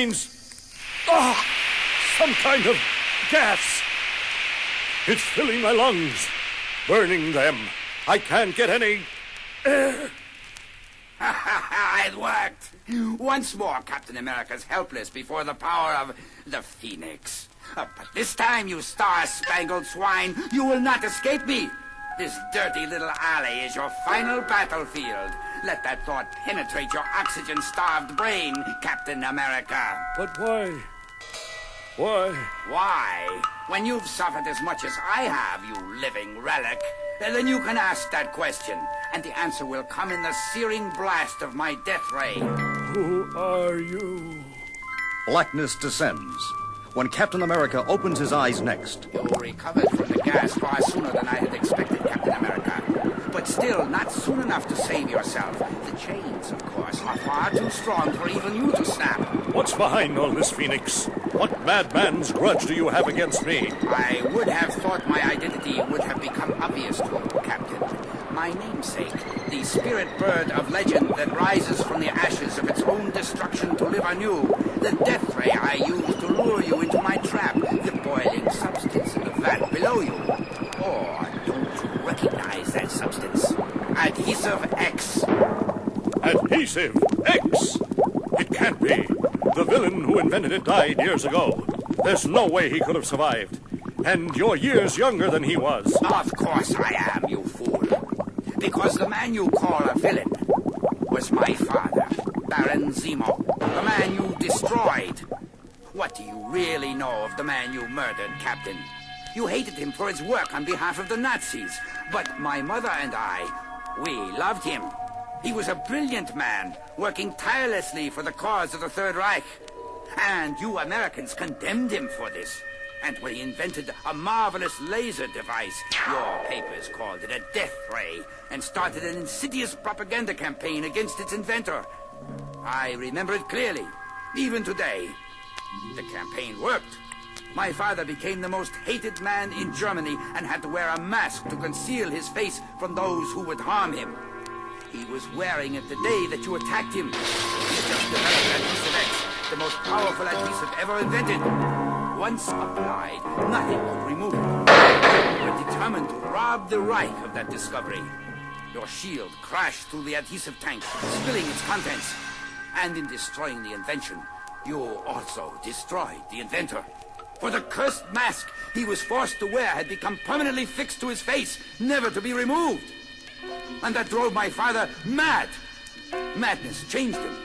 means... some kind of gas. It's filling my lungs, burning them. I can't get any air. It worked. Once more, Captain America's helpless before the power of the Phoenix. But this time, you star-spangled swine, you will not escape me. This dirty little alley is your final battlefield. Let that thought penetrate your oxygen-starved brain, Captain America. But why? Why? Why? When you've suffered as much as I have, you living relic, then you can ask that question, and the answer will come in the searing blast of my death ray. Who are you? Blackness descends. When Captain America opens his eyes next... You recovered from the gas far sooner than I had expected, Captain America. But still, not soon enough to save yourself. The chains, of course, are far too strong for even you to snap. What's behind all this, Phoenix? What madman's grudge do you have against me? I would have thought my identity would have become obvious to you, Captain. My namesake, the spirit bird of legend that rises from the ashes of its own destruction to live anew, the death ray I used to lure you into my trap, the boiling substance in the vat below you. Or don't you recognize that substance? Adhesive X. Adhesive X? It can't be. The villain who invented it died years ago. There's no way he could have survived. And you're years younger than he was. Of course I am, you fool. Because the man you call a villain was my father, Baron Zemo, the man you destroyed. What do you really know of the man you murdered, Captain? You hated him for his work on behalf of the Nazis. But my mother and I, we loved him. He was a brilliant man, working tirelessly for the cause of the Third Reich. And you Americans condemned him for this. And when he invented a marvelous laser device, your papers called it a death ray and started an insidious propaganda campaign against its inventor. I remember it clearly, even today. The campaign worked. My father became the most hated man in Germany and had to wear a mask to conceal his face from those who would harm him. He was wearing it the day that you attacked him. He just developed Adhesive X, the most powerful adhesive ever invented. Once applied, nothing could remove it. You were determined to rob the Reich of that discovery. Your shield crashed through the adhesive tank, spilling its contents. And in destroying the invention, you also destroyed the inventor. For the cursed mask he was forced to wear had become permanently fixed to his face, never to be removed. And that drove my father mad. Madness changed him.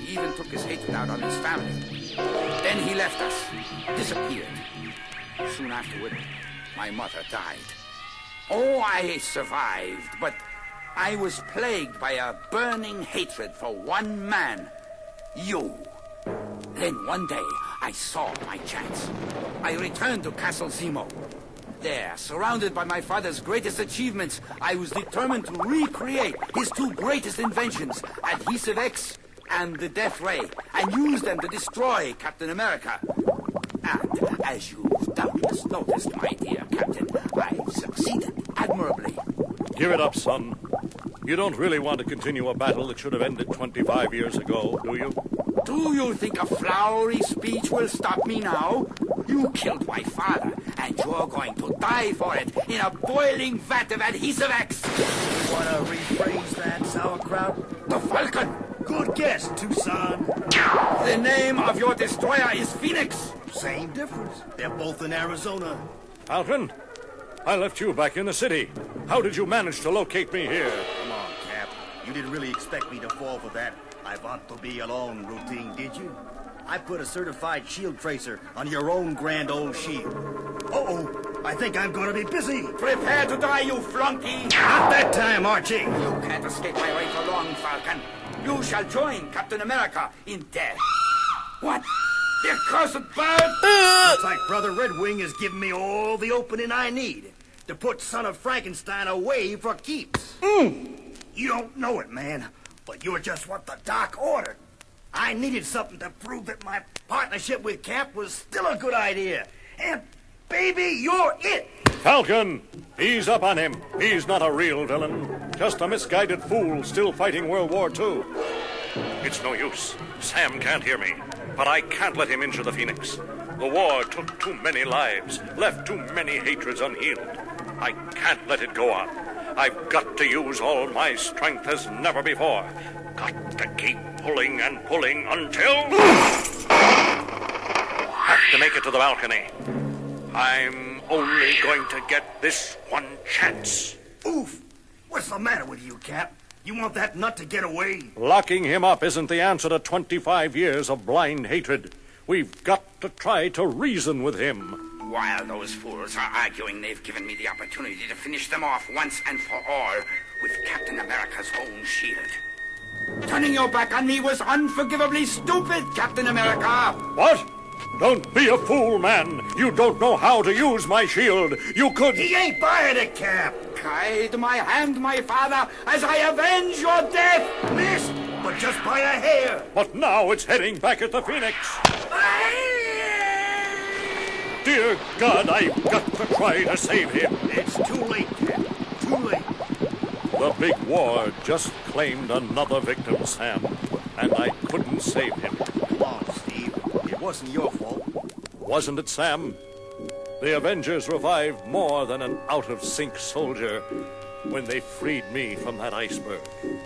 He even took his hatred out on his family. Then he left us, disappeared. Soon afterward, my mother died. Oh, I survived, but I was plagued by a burning hatred for one man, you. Then one day, I saw my chance. I returned to Castle Zemo. There, surrounded by my father's greatest achievements, I was determined to recreate his two greatest inventions, Adhesive X and the Death Ray, and use them to destroy Captain America. And as you've doubtless noticed, my dear Captain, I've succeeded admirably. Give it up, son. You don't really want to continue a battle that should have ended 25 years ago, do you? Do you think a flowery speech will stop me now? You killed my father, and you're going to die for it in a boiling vat of Adhesive X. Want to rephrase that, sauerkraut? The Falcon. Good guess, Tucson. The name of your destroyer is Phoenix. Same difference. They're both in Arizona. Falcon, I left you back in the city. How did you manage to locate me here? Come on, Cap. You didn't really expect me to fall for that I want to be alone routine, did you? I put a certified shield tracer on your own grand old shield. Uh-oh, I think I'm gonna be busy. Prepare to die, you flunky. Not that time, Archie. You can't escape my ray for long, Falcon. You shall join Captain America in death. What? The accursed bird? Looks like Brother Red Wing has given me all the opening I need to put Son of Frankenstein away for keeps. You don't know it, man, but you're just what the Doc ordered. I needed something to prove that my partnership with Cap was still a good idea. And, baby, you're it! Falcon! Ease up on him. He's not a real villain. Just a misguided fool still fighting World War II. It's no use. Sam can't hear me. But I can't let him injure the Phoenix. The war took too many lives, left too many hatreds unhealed. I can't let it go on. I've got to use all my strength as never before. Got to keep pulling and pulling until... Have to make it to the balcony. I'm only going to get this one chance. Oof! What's the matter with you, Cap? You want that nut to get away? Locking him up isn't the answer to 25 years of blind hatred. We've got to try to reason with him. While those fools are arguing, they've given me the opportunity to finish them off once and for all with Captain America's own shield. Turning your back on me was unforgivably stupid, Captain America! What? Don't be a fool, man. You don't know how to use my shield. You could... He ain't buying it, Cap! Guide my hand, my father, as I avenge your death! Missed, but just by a hair! But now it's heading back at the Phoenix. Dear God, I've got to try to save him. It's too late, Cap. Too late. The big war just claimed another victim, Sam, and I couldn't save him. Come on, Steve. It wasn't your fault. Wasn't it, Sam? The Avengers revived more than an out-of-sync soldier when they freed me from that iceberg.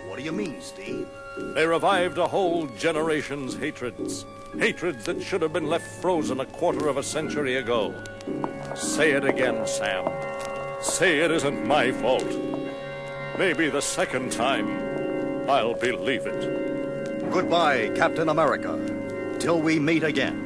What do you mean, Steve? They revived a whole generation's hatreds. Hatreds that should have been left frozen a quarter of a century ago. Say it again, Sam. Say it isn't my fault. Maybe the second time, I'll believe it. Goodbye, Captain America. Till we meet again.